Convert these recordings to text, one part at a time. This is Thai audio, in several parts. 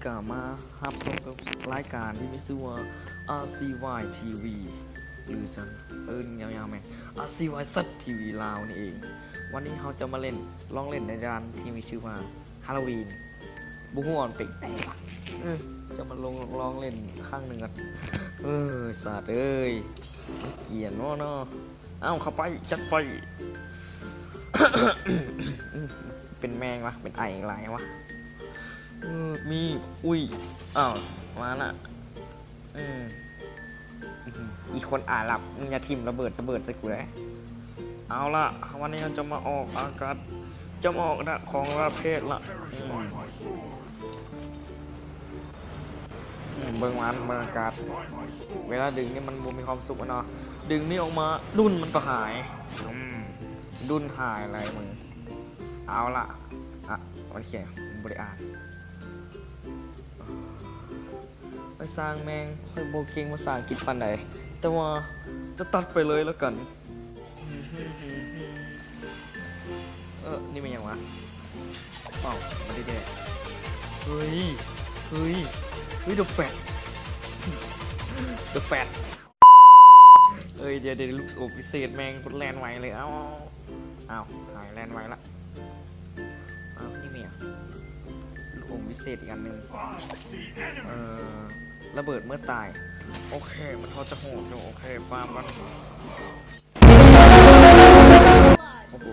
กามาฮับชมกับรายการที่มีชื่อว่า RCY TV หรือจังยาวๆไหม RCY Z TV ลาวนี่เอง วันนี้เขาจะมาลองเล่นในร้านที่มีชื่อว่าฮาโลวีนบุ้งอ่อนเป็กแต่จะมาลองเล่นข้างหนึ่งกันสัตว์เกลียดเนาะเอ้าเข้าไปจัดไป เป็นแมงวะเป็นไออะไรวะมีอุ้ยอ้าวมาละอีกคนอ่านหลับมึงอย่าทิ่มระเบิดใส่กูเลยเอาละวันนี้เราจะมาออกอากาศจะมาออกนะของประเภทละเบิ่งมันบรรยากาศเวลาดึงนี่มันมีความสุขเนาะดึงนี่ออกมาดุนมันก็หายดุนหายอะไรมึงเอาละโอเคบริอ่านไปสร้างแมงค่อยโบเก่งภาษาอังกฤษปันใดแต่ว่าจะตัดไปเลยแล้วกันนี่มันยังวะเปล่าไม่ได้แดกเฮ้ยThe Fat เดี๋ยวลูกโอบพิเศษแมงกดแลนไวเลยเอ้าหายแลนไวละนี่เมียลูกอมพิเศษอีกอันหนึ่งระเบิดเมื่อตายโอเคมันเขาจะโหดอยู่โอเคฟาร์มกันโอ้โห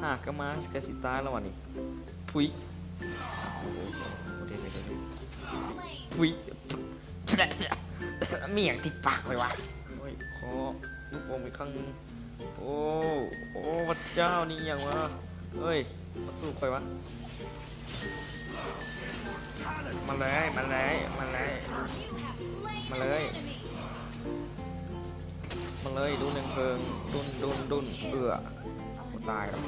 หากก็มากระสิตายแล้ววันนี้ทุยทุยมีอย่างติดปากเลยวะขอลูกอมอีกครั้งโอ้พระเจ้านี่อย่างวะมาสู้ใครวะมาเลยดูหนึ่งเพลิงดุนตายแล้ว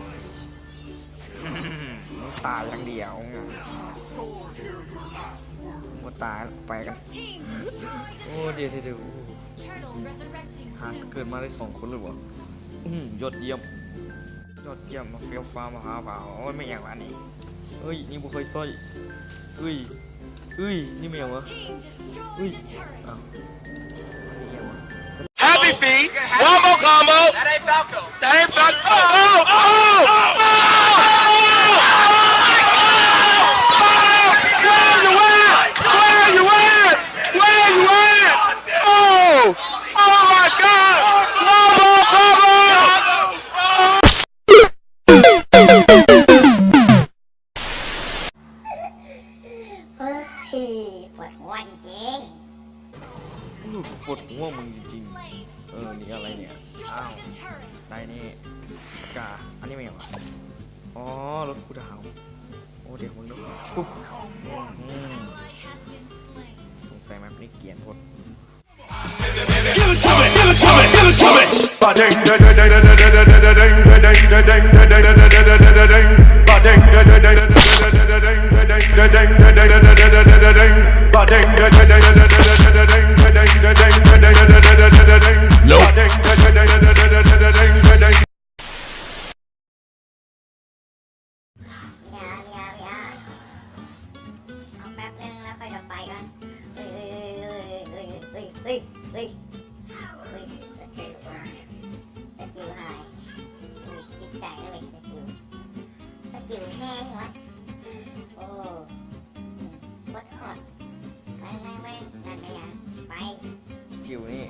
มันตายอย่างเดียวมันตายไปกันเดี๋ยวหาเกิดมาได้2 คนเลยวะยอดเยี่ยมมาเฟี้ยวฟ้ามาหาเปล่าไม่อย่างวะนี่นี่บุเคยสร้อยนี่ไม่อย่างวะHappy feet, one more combo. That ain't Falco. Where you at? Oh my God! One more combo. ปวดหัวจริง ปวดหัวมึงจริงๆนี่อะไรเนี่ยได้นี่กาอันนี้ไม่เหรอรถกูดาวเดี๋ยวมึงดูปุ๊บสงสัยมันนี่เกียนพดเอาแป๊บนึงแล้วค่อยจะไปกันสกิลหายคิดใจแล้วเลยสกิลแห้งวะวัดหอดไปนั่นไปยังไป สกิลนี่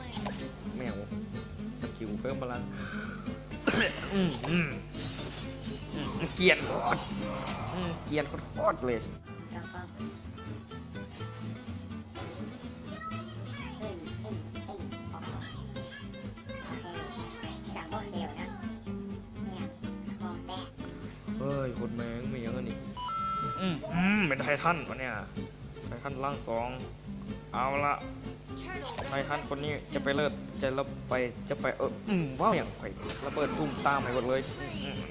แมวสกิลเพิ่มพลังเกียนโคตรเลยคนแมงมีเยอะนี่เป็นไททันวะเนี่ยไททันร่าง2เอาละไททันคนนี้จะไปว้าวอย่างไรระเบิดตุ้มตามไปหมดเลย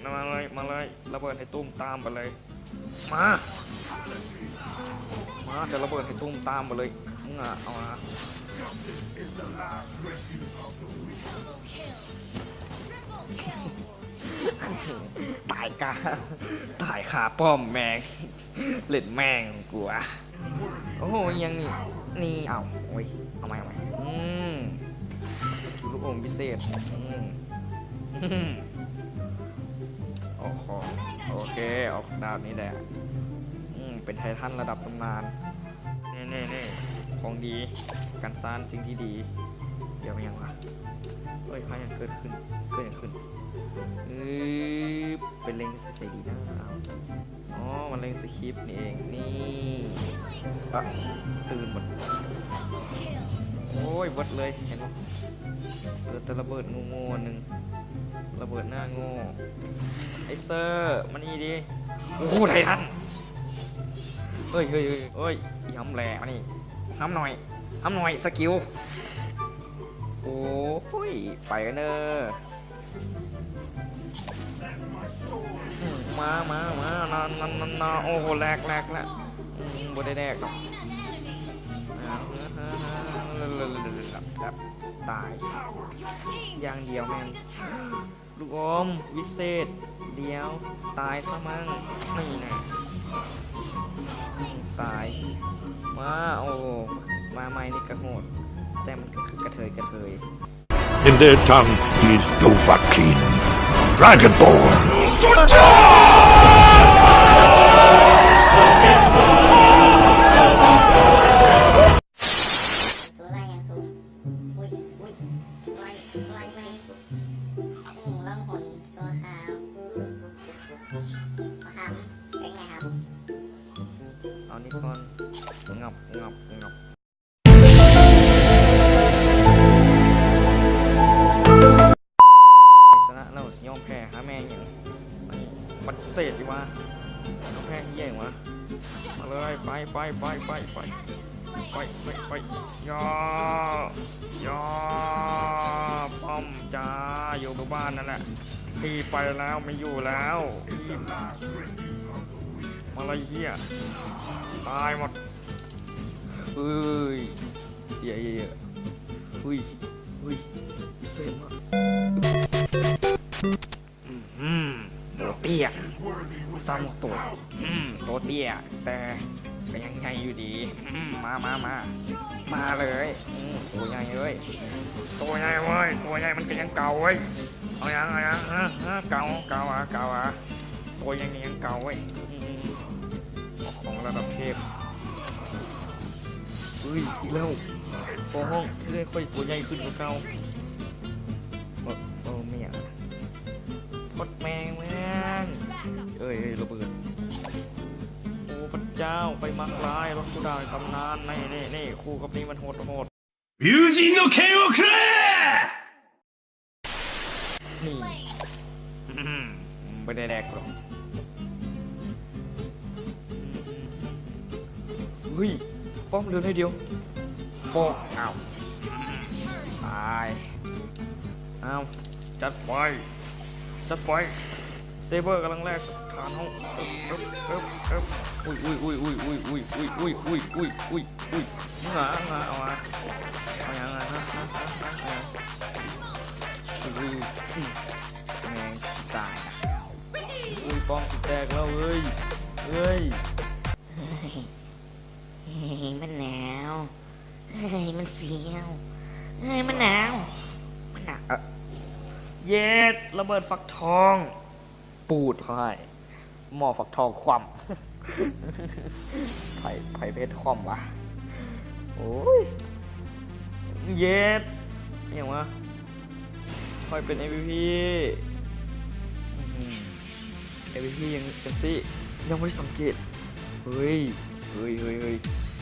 มาเลยระเบิดให้ตุ้มตามไปเลยมาจะระเบิดให้ตุ้มตามไปเลยเอามาตายขาป้อมแมงเล่นแมงกู โอ้โหยังนี่เอาโอ้ยเอาใหม่ลูกอมพิเศษโอ้โหโอเคออกดาบนี้แหละเป็นไททันระดับตำนานนี่ของดีการสร้างสิ่งที่ดีเดี๋ยวยังวะเฮ้ยพายังเกิดขึ้นเป็นเล็งเสียดีนะอ๋อมันเล็งสคริปต์นี่เองนี่ตื่นหมดโอ้ยวัดเลยเห็นไหมแต่ระเบิดงูหนึ่งระเบิดหน้าโง่ไอเซอร์มันนี่ดิโอ้โหไททันเฮ้ยย้ำแหล่มานี่ห้ำหน่อยสกิลโอ้ยไปกันเนอะมานาโอ้โหแหลกละบ่ได้แดกหรอกตายอย่างเดียวแม่งลูกอมวิเศษเดียวตายซะมั่งนี่นะตายมาโอ้มาใหม่นี่กระโหดแต่มันก็คือกระเทย In their tongue, he is Dovahkiin, Dragonborn. สูอะไรอย่างสูอุ้ยไล่ไปล่องหนโซขาวเป็นไงครับ เอานี่ก่อนงับชนะเรายอมแพ้หาแม่งอย่างมันเศษดีวะแพ้เยี่ยงวะมาเลยไปย่อป้อมจ้าอยู่บ้านนั่นแหละพี่ไปแล้วไม่อยู่แล้วมาเลยเหี้ยตายหมดเฮ้ยเหี้ยอุ้ยพิเศษมากตัวเตี้ยซ้ำตัวเตี้ยแต่ก็ยังใหญ่อยู่ดีมาเลยตัวใหญ่เลยตัวใหญ่เว้ยตัวใหญ่มันก็ยังเก่าเว้ยเอายังเก่าตัวยังเก่าเว้ยของระดับเทพอีกแล้วโอ้ห้องเรื่อยค่อยตัวใหญ่ขึ้นกว่าเก่าเมียพดแมงระเบิดโอ้พระเจ้าไปมักร้ายรถกูดาวตำนานนี่คู่กับนี้มันโหด友人の剣をくれนี่ไม่ได้แดกหรอกป้อมเดินให้เดียวโป้อ้าวตายอ้าวจัดไปเซเบอร์กำลังแรกฐานห้องอุ้ยงาเอามาอย่างไรแมงตายป้องแตกแล้วเฮ้ยมันหนาวมันเสียวมันหนาวเย็ดระเบิดฟักทองปูดให้หม้อฟักทองคว่ำไผ่เพชรคว่ำวะโอ้ยเย็ดอย่างวะค่อยเป็น MVP ยังจังสิยังไม่ได้สังเกตเฮ้ย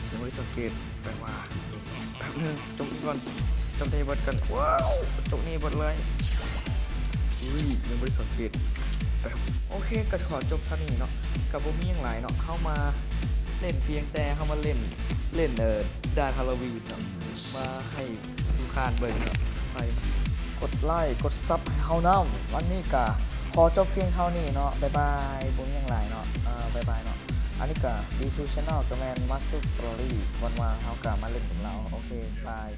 ยังไม่ได้สังเกตไปว่าแป๊บนึงจบก่อนจบในบทกันว้าวจบนี่บทเลยยังไม่ได้สังเกตโอเคก็ขอจบเท่านี้เนาะกับผมมีอย่างไรเนาะเข้ามาเล่นเพียงแต่เข้ามาเล่นดานฮาโลวีนเนาะมาให้ดูคานเบิ่งเนาะไปกดไลค์กดซับให้เฮาน้ำวันนี้ก็ขอจบเพียงเท่านี้เนาะบ๊ายบายผมมีอย่างไรเนาะบ๊ายบายเนาะอันนี้ก็ดีทูชแนลกับแมนมัสเตอร์สตอรี่วันวางเฮาก็มาเล่นกับเราโอเคบาย